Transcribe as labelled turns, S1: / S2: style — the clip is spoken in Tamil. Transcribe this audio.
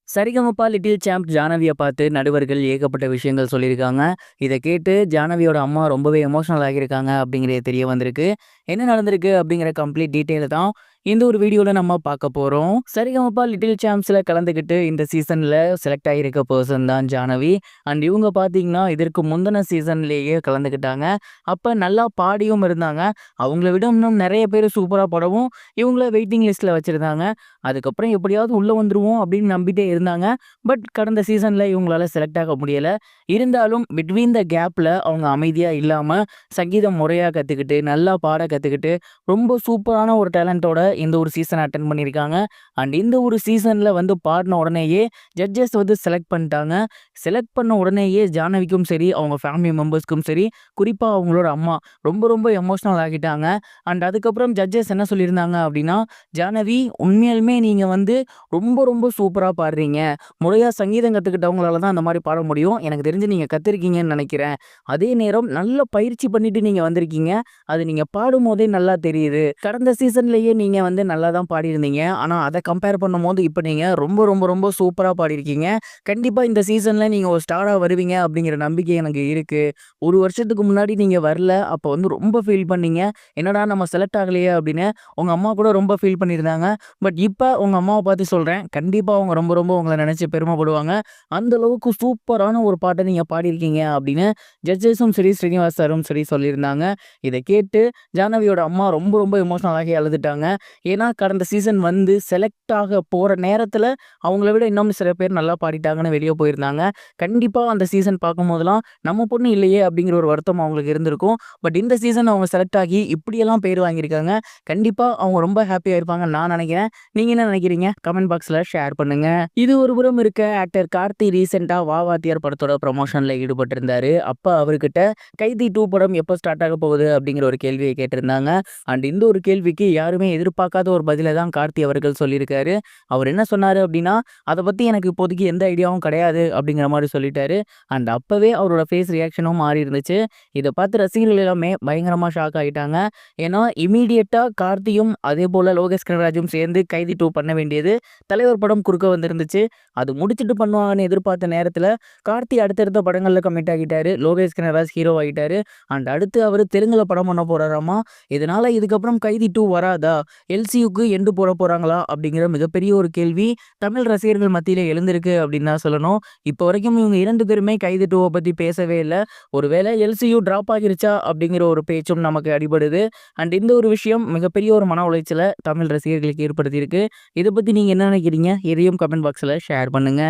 S1: சரிகமபா லிட்டில் சாம்ப் ஜானவிய பார்த்து நடுவர்கள் ஏகப்பட்ட விஷயங்கள் சொல்லியிருக்காங்க. இத கேட்டு ஜானவியோட அம்மா ரொம்பவே எமோஷனல் ஆகியிருக்காங்க அப்படிங்கிறது தெரிய வந்திருக்கு. என்ன நடந்திருக்கு அப்படிங்கிற கம்ப்ளீட் டீட்டெயில் தான் இந்த ஒரு வீடியோல நம்ம பார்க்க போறோம். சரிகமபா லிட்டில் சாம்ப்ஸ்ல கலந்துக்கிட்டு இந்த சீசன்ல செலக்ட் ஆகியிருக்க பெர்சன் தான் ஜானவி. அண்ட் இவங்க பார்த்தீங்கன்னா இதற்கு முந்தின சீசன்லேயே கலந்துக்கிட்டாங்க. அப்ப நல்லா பாடியும் இருந்தாங்க. அவங்கள விட இன்னும் நிறைய பேர் சூப்பரா பாடவும் இவங்கள வெயிட்டிங் லிஸ்ட்ல வச்சிருந்தாங்க. அதுக்கப்புறம் எப்படியாவது உள்ள வந்துருவோம் அப்படின்னு நம்பிட்டே இருந்தாங்க. பட் கடந்த சீசன்ல இவங்களால செலக்ட் ஆக முடியல. இருந்தாலும் பிட்வீன் த கேப்ல அவங்க அமைதியா இல்லாம சங்கீதம் முறையா கத்துக்கிட்டு, நல்லா பாட கத்துக்கிட்டு, ரொம்ப சூப்பரான ஒரு டேலண்டோட இந்த ஒரு சீசன் அட்டெண்ட் பண்ணியிருக்காங்க. அண்ட் இந்த ஒரு சீசன்ல வந்து பாடின உடனேயே ஜட்ஜஸ் வந்து செலக்ட் பண்ணிட்டாங்க. செலக்ட் பண்ண உடனேயே ஜானவிக்கும் சரி, அவங்க ஃபேமிலி மெம்பர்ஸ்க்கும் சரி, குறிப்பா அவங்களோட அம்மா ரொம்ப ரொம்ப எமோஷனல் ஆகிட்டாங்க. அண்ட் அதுக்கப்புறம் ஜட்ஜஸ் என்ன சொல்லியிருந்தாங்க அப்படின்னா, "ஜானவி, உண்மையாலுமே நீங்க வந்து ரொம்ப ரொம்ப சூப்பரா பாடுறீங்க. முறையா சங்கீதம் கத்துக்கிட்டவங்களால தான் அந்த மாரி பாட முடியும். எனக்கு தெரிஞ்சு நீங்க கத்துருக்கீங்கன்னு நெனைக்கிறேன். அதே நேரம் நல்ல பயிற்சி பண்ணிட்டு நீங்க வந்திருக்கீங்க. அது நீங்க பாடும்போதே நல்லா தெரியுது. கடந்த சீசன்லேயே நீங்க வந்து நல்லா தான் பாடியிருந்தீங்க. ஆனா அத கம்பேர் பண்ணும்போது இப்ப நீங்க ரொம்ப ரொம்ப ரொம்ப சூப்பரா பாடியிருக்கீங்க. கண்டிப்பா இந்த சீசன்ல நீங்க ஒரு ஸ்டாரா வருவீங்க அப்படிங்கிற நம்பிக்கை எனக்கு இருக்கு. 1 வருஷத்துக்கு முன்னாடி நீங்க வரல. அப்ப வந்து ரொம்ப ஃபீல் பண்ணீங்க. என்னடா நம்ம செலக்ட் ஆகலையே அப்படின்னு உங்க அம்மா கூட ரொம்ப ஃபீல் பண்ணியிருந்தாங்க. பட் இப்ப உங்க அம்மாவ பார்த்து சொல்றேன். கண்டிப்பா அவங்க ரொம்ப ரொம்ப உங்கள நெனச்சு பெருமைப்படுவாங்க. அந்த அளவுக்கு சூப்பரான ஒரு பாட்ட நீங்க பாடியிருக்கீங்க அப்படின்னு ஜட்ஜஸும் சரி, ஸ்ரீனிவாஸ் சாரும் சரி சொல்லியிருந்தாங்க. இத கேட்டு ஜானவியோட அம்மா ரொம்ப ரொம்ப எமோஷனல் ஆகி அழுதுட்டாங்க. ஏன்னா கடந்த சீசன் வந்து செலக்ட் ஆக போற நேரத்துல அவங்கள விட இன்னும் சில பேர் நல்லா பாடிட்டாங்கன்னு வெளிய போயிருந்தாங்க. கண்டிப்பா அந்த சீசன் பார்க்கும்போதெல்லாம் நம்ம பொண்ணு இல்லையே அப்படிங்கிற ஒரு வருத்தம் அவங்களுக்கு இருந்திருக்கும். பட் இந்த சீசன் அவங்க செலக்ட் ஆகி இப்படியெல்லாம் பேர் வாங்கியிருக்காங்க. கண்டிப்பா அவங்க ரொம்ப ஹாப்பியா இருப்பாங்கன்னு நான் நெனைக்கிறேன். நீங்க என்ன நினைக்கிறீங்க? கமெண்ட் பாக்ஸ்ல ஷேர் பண்ணுங்க. இது ஒரு புறம் இருக்க, ஆக்டர் கார்த்தி ரீசெண்டா வா வாத்தியார் படத்தோட ப்ரமோஷன்ல ஈடுபட்டிருந்தாரு. அப்ப அவர்கிட்ட கைதி 2 படம் எப்போ ஸ்டார்ட் ஆக போகுது அப்படிங்கிற ஒரு கேள்வியை கேட்டிருந்தாங்க. அண்ட் இந்த ஒரு கேள்விக்கு யாருமே எதிர்பார்க்காத ஒரு பதில தான் கார்த்தி அவர்கள் சொல்லியிருக்காரு. அவர் என்ன சொன்னாரு அப்படின்னா, "அத பத்தி எனக்கு இப்போதைக்கு எந்த ஐடியாவும் கிடையாது" அப்படிங்கிற மாரி சொல்லிட்டாரு. அண்ட் அப்பவே அவரோட ஃபேஸ் ரியாக்ஷனும் மாறி இருந்துச்சு. இத பார்த்து ரசிகர்கள் எல்லாமே பயங்கரமா ஷாக் ஆயிட்டாங்க. ஏன்னா இம்மீடியட்டா கார்த்தியும் அதேபோல லோகேஷ் கனகராஜும் சேர்ந்து கைதி 2 பண்ண வேண்டியது தலைவர் படம் குறுக்க வந்திருந்துச்சு. அது முடிச்சுட்டு பண்ணுவாங்கன்னு எதிர்பார்த்த நேரத்துல கார்த்தி அடுத்தடுத்த படங்கள்ல கமிட் ஆகிட்டாரு. லோகேஷ் கனகராஜ் ஹீரோ ஆகிட்டாரு. அண்ட் அடுத்து அவரு தெலுங்குல படம் பண்ண போறாராமா. இதனால இதுக்கப்புறம் கைதி 2 வராதா? எல்சியுக்கு எண்டு போட போறாங்களா? அப்படிங்கிற மிகப்பெரிய ஒரு கேள்வி தமிழ் ரசிகர்கள் மத்தியில எழுந்திருக்கு அப்படின்னு தான் சொல்லணும். இப்போ வரைக்கும் இவங்க 2 பேருமே கைதி 2 பத்தி பேசவே இல்ல. ஒருவேளை எல்சியு டிராப் ஆகிருச்சா அப்படிங்கிற ஒரு பேச்சும் நமக்கு அடிபடுது. அண்ட் இந்த ஒரு விஷயம் மிகப்பெரிய ஒரு மன உளைச்சல தமிழ் ரசிகர்களுக்கு ஏற்படுத்தியிருக்கு. இத பத்தி நீங்க என்ன நினைக்கிறீங்க? இதையும் கமெண்ட் பாக்ஸ்ல ஷேர் பண்ணுங்க.